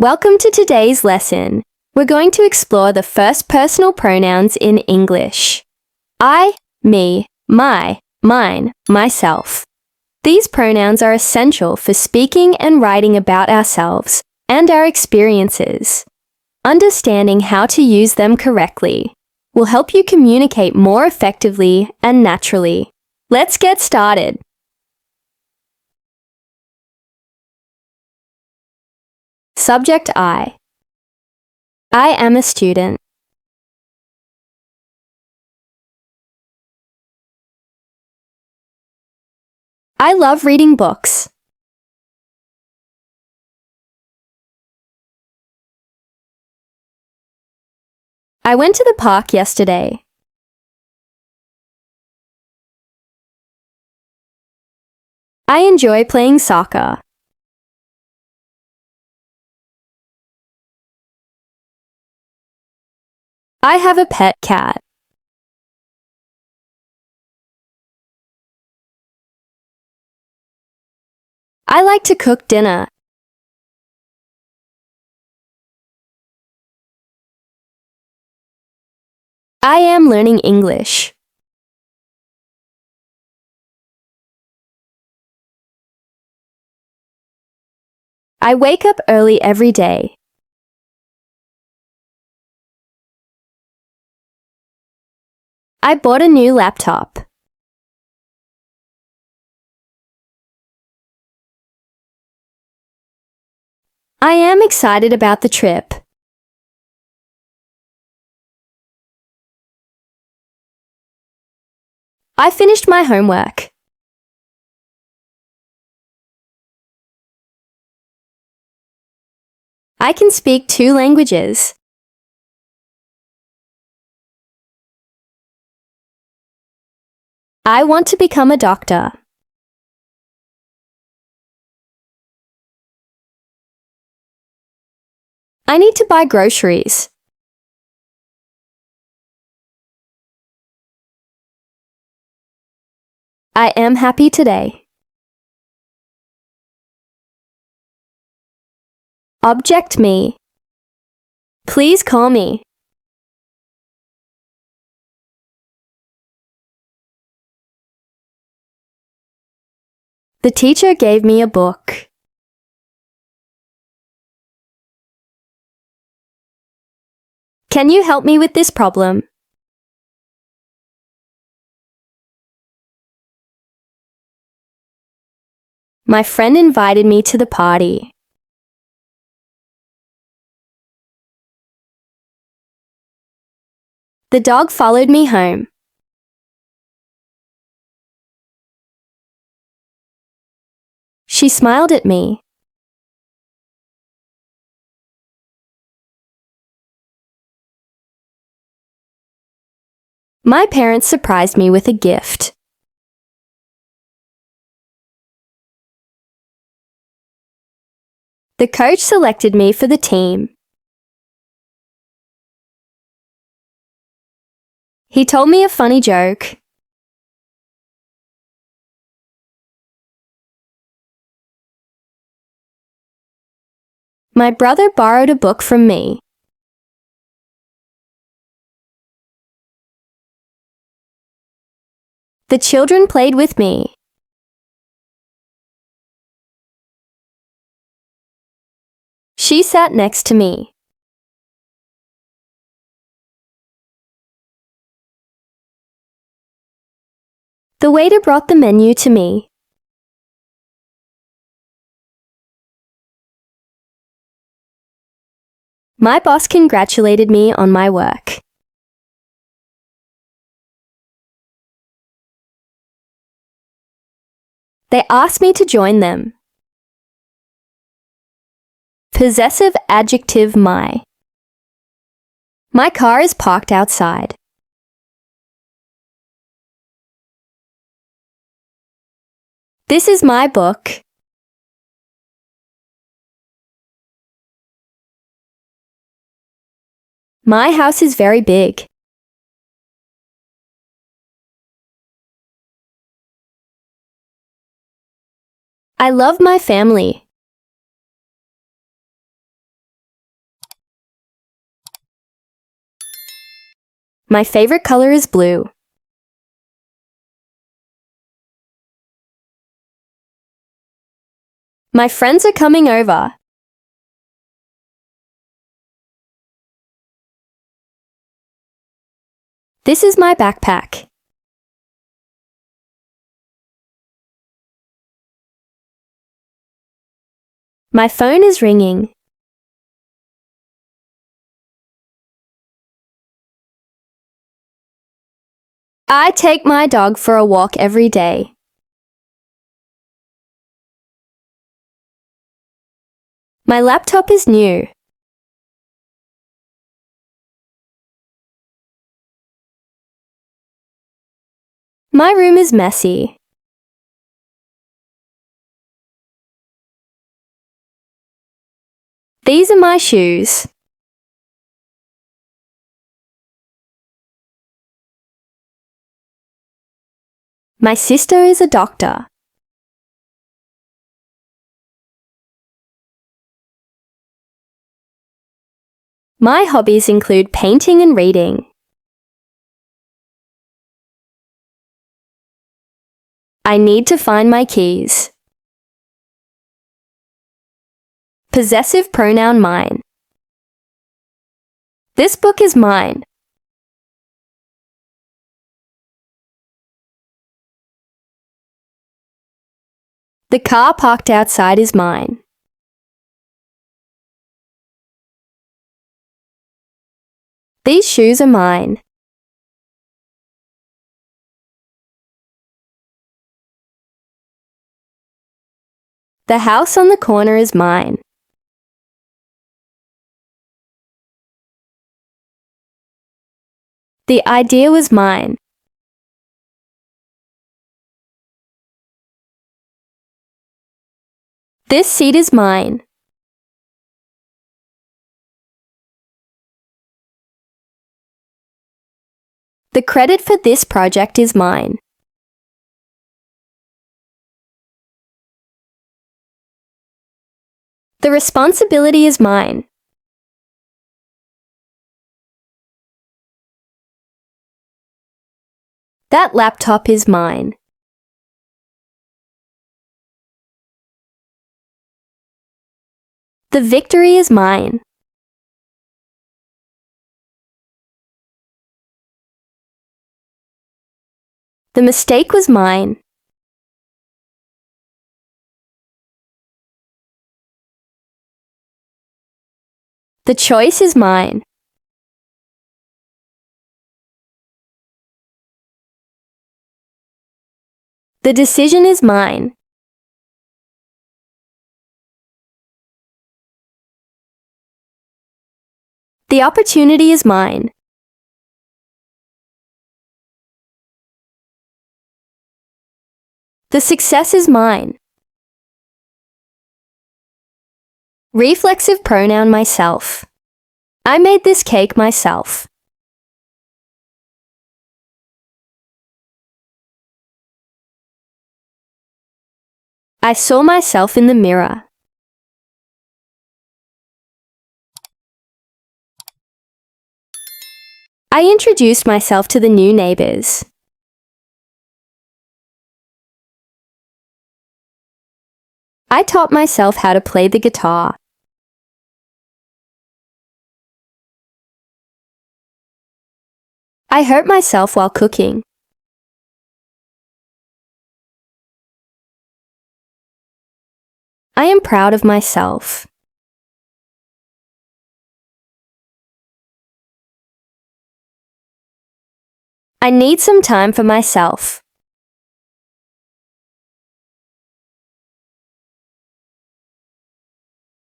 Welcome to today's lesson. We're going to explore the first personal pronouns in English. I, me, my, mine, myself. These pronouns are essential for speaking and writing about ourselves and our experiences. Understanding how to use them correctly will help you communicate more effectively and naturally. Let's get started. Subject I. I am a student. I love reading books. I went to the park yesterday. I enjoy playing soccer. I have a pet cat. I like to cook dinner. I am learning English. I wake up early every day. I bought a new laptop. I am excited about the trip. I finished my homework. I can speak 2 languages. I want to become a doctor. I need to buy groceries. I am happy today. Object me. Please call me. The teacher gave me a book. Can you help me with this problem? My friend invited me to the party. The dog followed me home. She smiled at me. My parents surprised me with a gift. The coach selected me for the team. He told me a funny joke. My brother borrowed a book from me. The children played with me. She sat next to me. The waiter brought the menu to me. My boss congratulated me on my work. They asked me to join them. Possessive adjective my. My car is parked outside. This is my book. My house is very big. I love my family. My favorite color is blue. My friends are coming over. This is my backpack. My phone is ringing. I take my dog for a walk every day. My laptop is new. My room is messy. These are my shoes. My sister is a doctor. My hobbies include painting and reading. I need to find my keys. Possessive pronoun mine. This book is mine. The car parked outside is mine. These shoes are mine. The house on the corner is mine. The idea was mine. This seat is mine. The credit for this project is mine. The responsibility is mine. That laptop is mine. The victory is mine. The mistake was mine. The choice is mine. The decision is mine. The opportunity is mine. The success is mine. Reflexive pronoun myself. I made this cake myself. I saw myself in the mirror. I introduced myself to the new neighbors. I taught myself how to play the guitar. I hurt myself while cooking. I am proud of myself. I need some time for myself.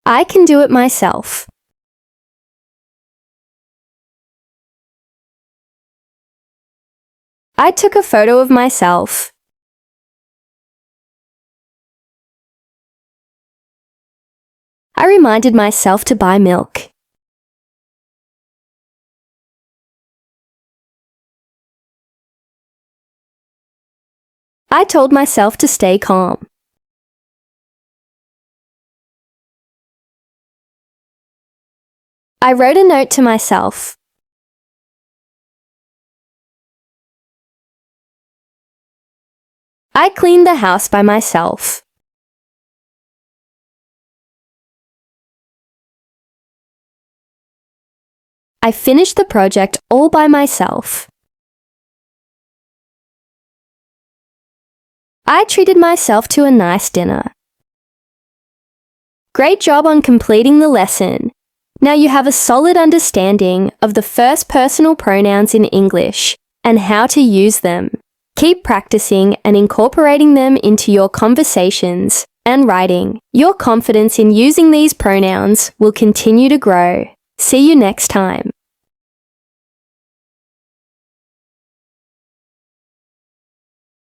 I can do it myself. I took a photo of myself. I reminded myself to buy milk. I told myself to stay calm. I wrote a note to myself. I cleaned the house by myself. I finished the project all by myself. I treated myself to a nice dinner. Great job on completing the lesson. Now you have a solid understanding of the first personal pronouns in English and how to use them. Keep practicing and incorporating them into your conversations and writing. Your confidence in using these pronouns will continue to grow. See you next time.